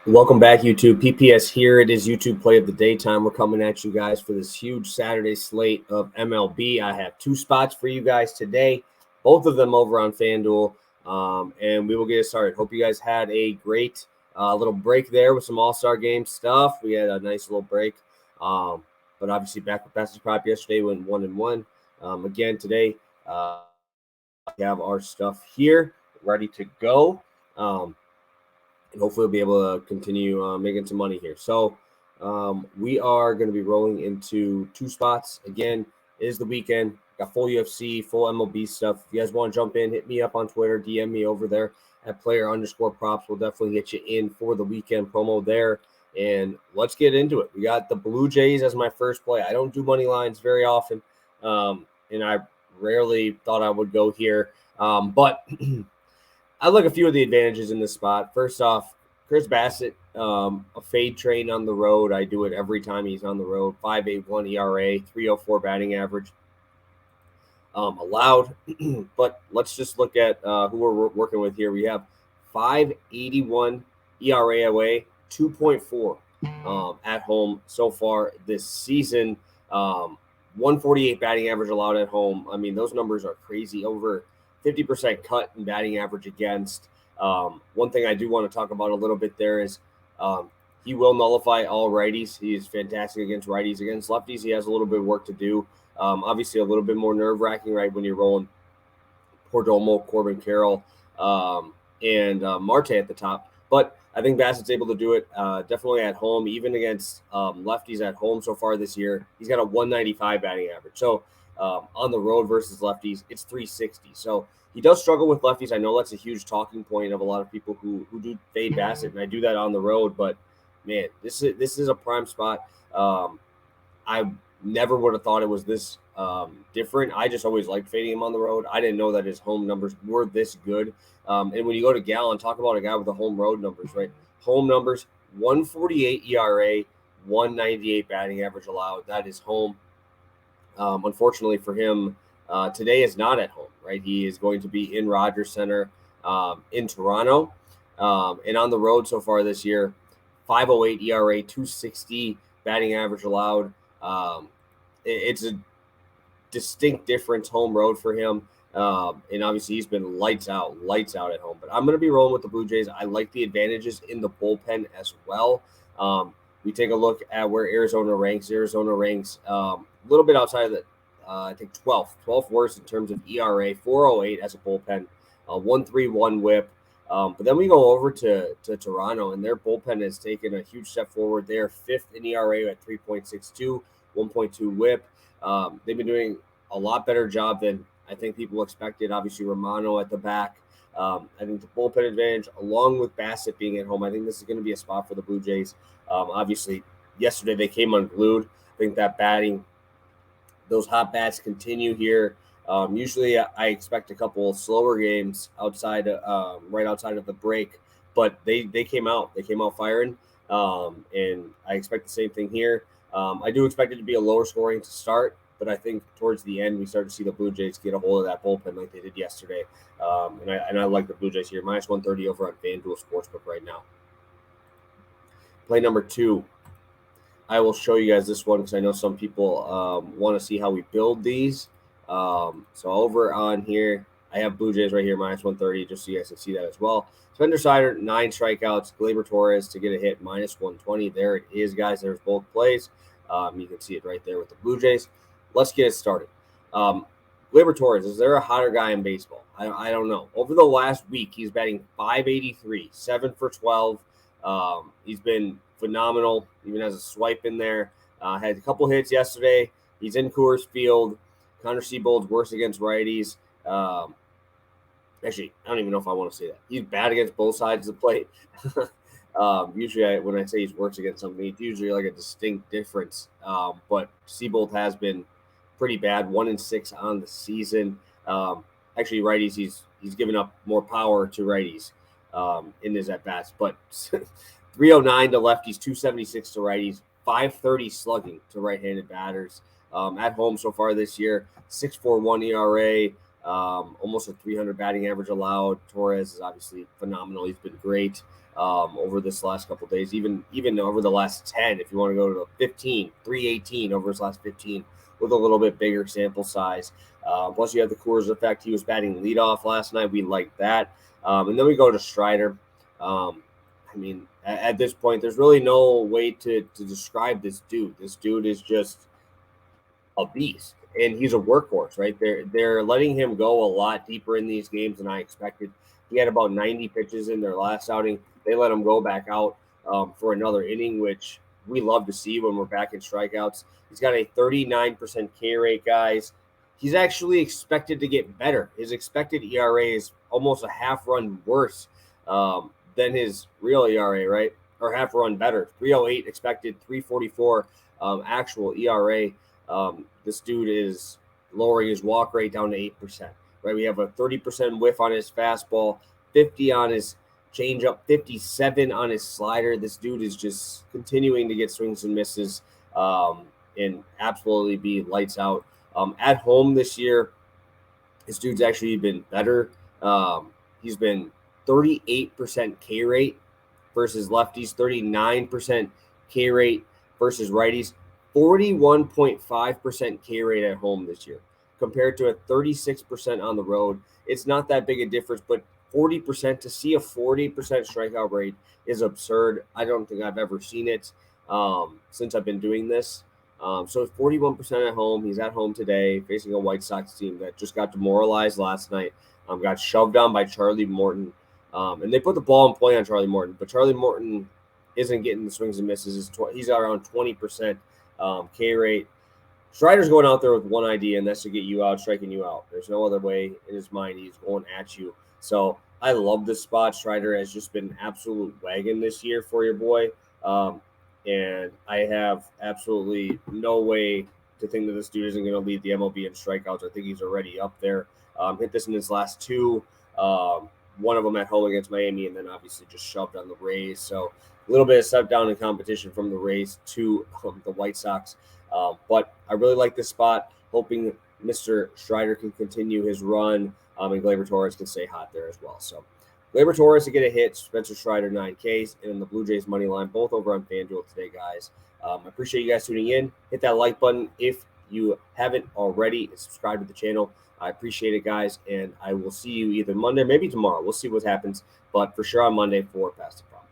Welcome back, YouTube. PPS here. It is YouTube Play of the Daytime. We're coming at you guys for this huge Saturday slate of MLB. I have two spots for you guys today, both of them over on FanDuel, and we will get it started. Hope you guys had a great little break there with some All-Star Game stuff. We had a nice little break, but obviously back with Fastest Prop yesterday, went 1-1. Again, today we have our stuff here ready to go. And hopefully we'll be able to continue making some money here. So we are going to be rolling into two spots. Again, it is the weekend. Got full UFC, full MLB stuff. If you guys want to jump in, hit me up on Twitter, DM me over there at player_props. We'll definitely get you in for the weekend promo there. And let's get into it. We got the Blue Jays as my first play. I don't do money lines very often, and I rarely thought I would go here. But I like a few of the advantages in this spot. First off, Chris Bassett, a fade train on the road. I do it every time he's on the road. 5.81 ERA, 3.04 batting average allowed. But let's just look at who we're working with here. We have 5.81 ERA away, 2.4 at home so far this season. 148 batting average allowed at home. I mean, those numbers are crazy. Over 50% cut in batting average against. One thing I do want to talk about a little bit there is he will nullify all righties. He is fantastic against righties. Against lefties, he has a little bit of work to do. Obviously, a little bit more nerve-wracking, right, when you're rolling Perdomo, Corbin Carroll, and Marte at the top. But I think Bassett's able to do it definitely at home, even against lefties at home so far this year. He's got a 195 batting average. So on the road versus lefties, it's 360. So he does struggle with lefties. I know that's a huge talking point of a lot of people who do fade Bassett, and I do that on the road. But man, this is a prime spot. I never would have thought it was this different. I just always liked fading him on the road. I didn't know that his home numbers were this good. And when you go to Gallon, talk about a guy with the home road numbers, right? Home numbers, 148 ERA, 198 batting average allowed. That is home. Unfortunately for him, today is not at home, right? He is going to be in Rogers Center in Toronto. And on the road so far this year, 5.08 ERA, 260 batting average allowed. It's a distinct difference home road for him. And obviously he's been lights out at home. But I'm going to be rolling with the Blue Jays. I like the advantages in the bullpen as well. We take a look at where Arizona ranks. Arizona ranks a little bit outside of the, I think 12th worst in terms of ERA, 4.08 as a bullpen, 1.31 WHIP. But then we go over to Toronto, and their bullpen has taken a huge step forward. They are fifth in ERA at 3.62, 1.2 WHIP. They've been doing a lot better job than I think people expected. Obviously, Romano at the back. I think the bullpen advantage, along with Bassett being at home, I think this is going to be a spot for the Blue Jays. Obviously, yesterday they came unglued. I think that batting, those hot bats continue here. Usually I expect a couple of slower games outside, right outside of the break, but they came out. They came out firing, and I expect the same thing here. I do expect it to be a lower scoring to start, but I think towards the end we start to see the Blue Jays get a hold of that bullpen like they did yesterday. And I like the Blue Jays here. Minus 130 over on FanDuel Sportsbook right now. Play number 2. I will show you guys this one because I know some people want to see how we build these. So over on here, I have Blue Jays right here, minus 130, just so you guys can see that as well. Spencer Strider, 9 strikeouts. Gleyber Torres to get a hit, minus 120. There it is, guys. There's both plays. You can see it right there with the Blue Jays. Let's get it started. Gleyber Torres, is there a hotter guy in baseball? I don't know. Over the last week, he's batting 583, 7 for 12. He's been phenomenal, even has a swipe in there. Had a couple hits yesterday. He's in Coors Field. Connor Seabold's worse against righties. Actually, I don't even know if I want to say that. He's bad against both sides of the plate. Usually, when I say he's worse against something, it's usually like a distinct difference. But Seabold has been pretty bad, 1-6 on the season. Actually, righties, he's given up more power to righties in his at bats. But 309 to lefties, 276 to righties, 530 slugging to right-handed batters. At home so far this year, 6.41 ERA, almost a 300 batting average allowed. Torres is obviously phenomenal. He's been great over this last couple of days, even over the last 10. If you want to go to 15, 318 over his last 15 with a little bit bigger sample size. Plus, you have the Coors effect. He was batting leadoff last night. We like that. And then we go to Strider. I mean, at this point, there's really no way to describe this dude. This dude is just a beast, and he's a workhorse, right? They're letting him go a lot deeper in these games than I expected. He had about 90 pitches in their last outing. They let him go back out for another inning, which we love to see when we're back in strikeouts. He's got a 39% K rate, guys. He's actually expected to get better. His expected ERA is almost a half run worse than his real ERA, right? Or half run better. 308 expected, 344 actual ERA. This dude is lowering his walk rate down to 8%, right? We have a 30% whiff on his fastball, 50 on his changeup, 57 on his slider. This dude is just continuing to get swings and misses and absolutely be lights out. At home this year, this dude's actually been better. He's been 38% K rate versus lefties, 39% K rate versus righties, 41.5% K rate at home this year compared to a 36% on the road. It's not that big a difference, but 40%, to see a 40% strikeout rate is absurd. I don't think I've ever seen it since I've been doing this. So 41% at home. He's at home today facing a White Sox team that just got demoralized last night, got shoved on by Charlie Morton. And they put the ball in play on Charlie Morton, but Charlie Morton isn't getting the swings and misses. He's around 20% K rate. Strider's going out there with one idea, and that's to get you out, striking you out. There's no other way in his mind. He's going at you. So I love this spot. Strider has just been an absolute wagon this year for your boy. And I have absolutely no way to think that this dude isn't going to lead the MLB in strikeouts. I think he's already up there. Hit this in his last two. One of them at home against Miami, and then obviously just shoved on the Rays. So a little bit of step down in competition from the Rays to the White Sox. But I really like this spot, hoping Mr. Strider can continue his run, and Gleyber Torres can stay hot there as well. So Gleyber Torres to get a hit, Spencer Strider 9Ks, and then the Blue Jays money line, both over on FanDuel today, guys. I appreciate you guys tuning in. Hit that like button if you haven't already, and subscribe to the channel. I appreciate it, guys, and I will see you either Monday, maybe tomorrow. We'll see what happens, but for sure on Monday for Pastor.